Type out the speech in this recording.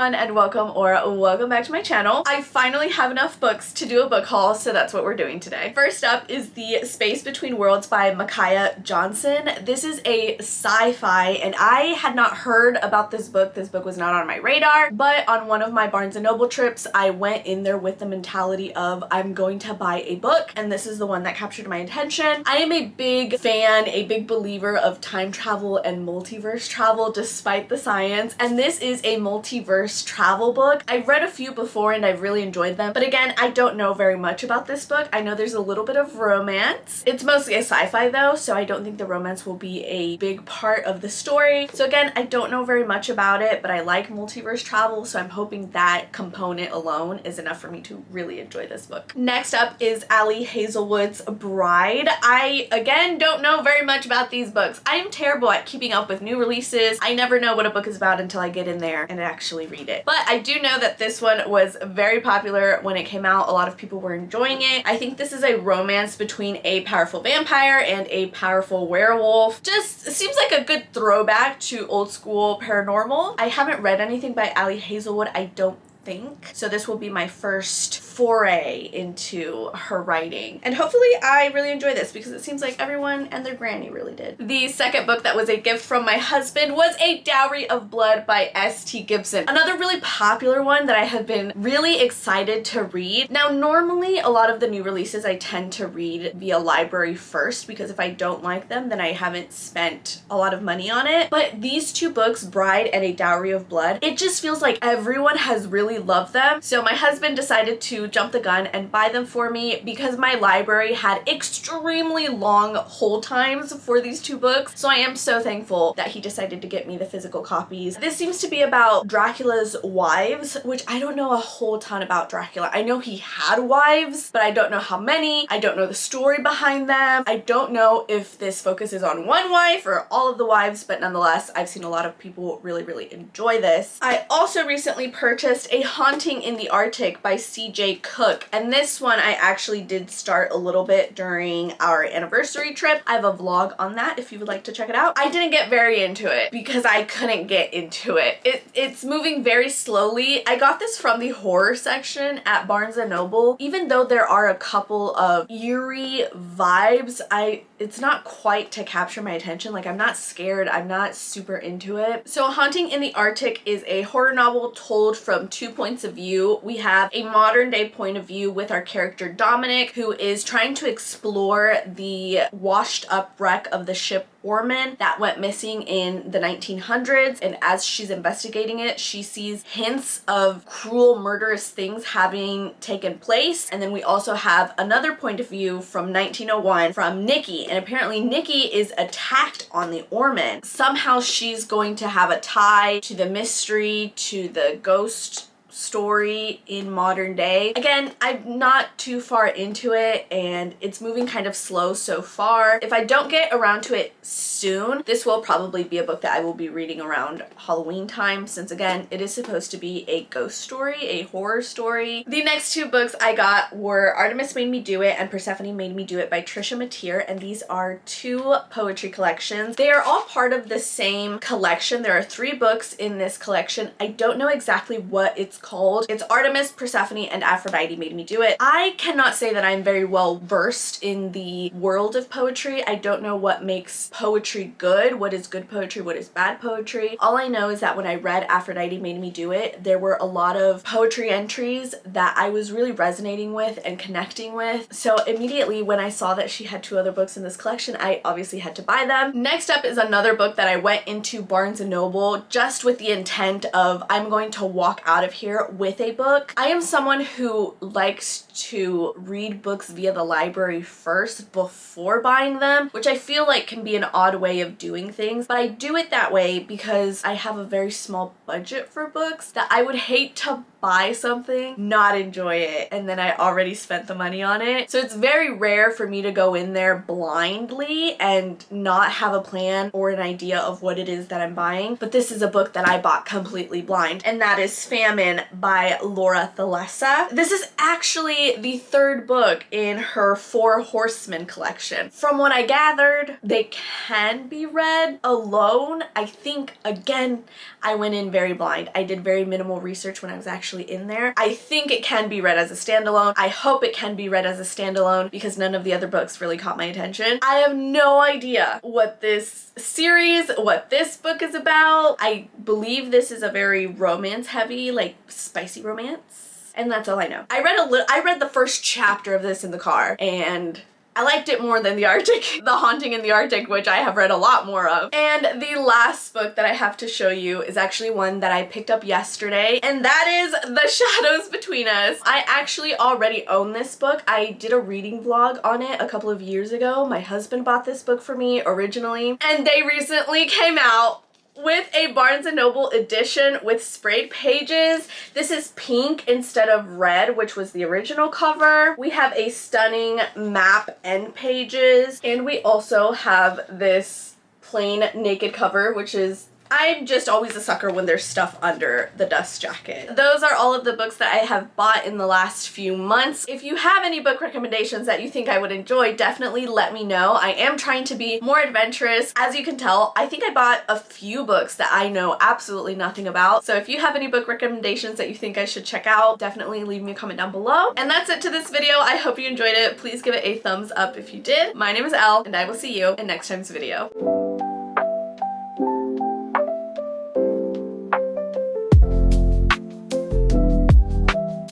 everyone, and welcome back to my channel. I finally have enough books to do a book haul, so that's what we're doing today. First up is The Space Between Worlds by Micaiah Johnson. This is a sci-fi, and I had not heard about this book. This book was not on my radar, but on one of my Barnes & Noble trips, I went in there with the mentality of I'm going to buy a book, and this is the one that captured my attention. I am a big fan, a big believer of time travel and multiverse travel despite the science, and this is a multiverse travel book. I've read a few before and I've really enjoyed them, but again, I don't know very much about this book. I know there's a little bit of romance. It's mostly a sci-fi though, so I don't think the romance will be a big part of the story. So again, I don't know very much about it, but I like multiverse travel, so I'm hoping that component alone is enough for me to really enjoy this book. Next up is Ali Hazelwood's Bride. I, again, don't know very much about these books. I am terrible at keeping up with new releases. I never know what a book is about until I get in there and actually read it. But I do know that this one was very popular when it came out. A lot of people were enjoying it. I think this is a romance between a powerful vampire and a powerful werewolf. Just seems like a good throwback to old school paranormal. I haven't read anything by Ali Hazelwood, I don't think. So this will be my first foray into her writing. And hopefully I really enjoy this because it seems like everyone and their granny really did. The second book that was a gift from my husband was A Dowry of Blood by S.T. Gibson. Another really popular one that I have been really excited to read. Now normally a lot of the new releases I tend to read via library first because if I don't like them then I haven't spent a lot of money on it. But these two books, Bride and A Dowry of Blood, it just feels like everyone has really loved them. So my husband decided to jump the gun and buy them for me because my library had extremely long hold times for these two books. So I am so thankful that he decided to get me the physical copies. This seems to be about Dracula's wives, which I don't know a whole ton about Dracula. I know he had wives, but I don't know how many. I don't know the story behind them. I don't know if this focuses on one wife or all of the wives, but nonetheless, I've seen a lot of people really enjoy this. I also recently purchased A Haunting in the Arctic by C.J. Cook, and this one I actually did start a little bit during our anniversary trip. I have a vlog on that if you would like to check it out. I didn't get very into it because I couldn't get into it. It's moving very slowly. I got this from the horror section at Barnes & Noble. Even though there are a couple of eerie vibes, it's not quite to capture my attention. Like, I'm not scared. I'm not super into it. So Haunting in the Arctic is a horror novel told from two points of view. We have a modern day point of view with our character Dominic, who is trying to explore the washed up wreck of the ship Orman that went missing in the 1900s, and as she's investigating it, she sees hints of cruel, murderous things having taken place. And then we also have another point of view from 1901 from Nikki, and apparently Nikki is attacked on the Orman. Somehow she's going to have a tie to the mystery, to the ghost story in modern day. Again, I'm not too far into it and it's moving kind of slow so far. If I don't get around to it soon, this will probably be a book that I will be reading around Halloween time, since again, it is supposed to be a ghost story, a horror story. The next two books I got were Artemis Made Me Do It and Persephone Made Me Do It by Trisha Mateer, and these are two poetry collections. They are all part of the same collection. There are 3 books in this collection. I don't know exactly what it's called. It's Artemis, Persephone, and Aphrodite Made Me Do It. I cannot say that I'm very well versed in the world of poetry. I don't know what makes poetry good, what is good poetry, what is bad poetry. All I know is that when I read Aphrodite Made Me Do It, there were a lot of poetry entries that I was really resonating with and connecting with. So immediately when I saw that she had 2 other books in this collection, I obviously had to buy them. Next up is another book that I went into Barnes & Noble just with the intent of I'm going to walk out of here with a book. I am someone who likes to read books via the library first before buying them, which I feel like can be an odd way of doing things, but I do it that way because I have a very small budget for books that I would hate to buy something, not enjoy it, and then I already spent the money on it. So it's very rare for me to go in there blindly and not have a plan or an idea of what it is that I'm buying. But this is a book that I bought completely blind, and that is Famine Horsemen by Laura Thalessa. This is actually the third book in her Four Horsemen collection. From what I gathered, they can be read alone. I think, again, I went in very blind. I did very minimal research when I was actually in there. I think it can be read as a standalone. I hope it can be read as a standalone because none of the other books really caught my attention. I have no idea what this series, what this book is about. I believe this is a very romance heavy, like spicy romance. And that's all I know. I read the first chapter of this in the car and I liked it more than The Arctic, The Haunting in the Arctic, which I have read a lot more of. And the last book that I have to show you is actually one that I picked up yesterday, and that is The Shadows Between Us. I actually already own this book. I did a reading vlog on it a couple of years ago. My husband bought this book for me originally, and they recently came out with a Barnes & Noble edition with sprayed pages. This is pink instead of red, which was the original cover. We have a stunning map end pages, and we also have this plain naked cover, which is, I'm just always a sucker when there's stuff under the dust jacket. Those are all of the books that I have bought in the last few months. If you have any book recommendations that you think I would enjoy, definitely let me know. I am trying to be more adventurous. As you can tell, I think I bought a few books that I know absolutely nothing about. So if you have any book recommendations that you think I should check out, definitely leave me a comment down below. And that's it to this video. I hope you enjoyed it. Please give it a thumbs up if you did. My name is Elle, and I will see you in next time's video.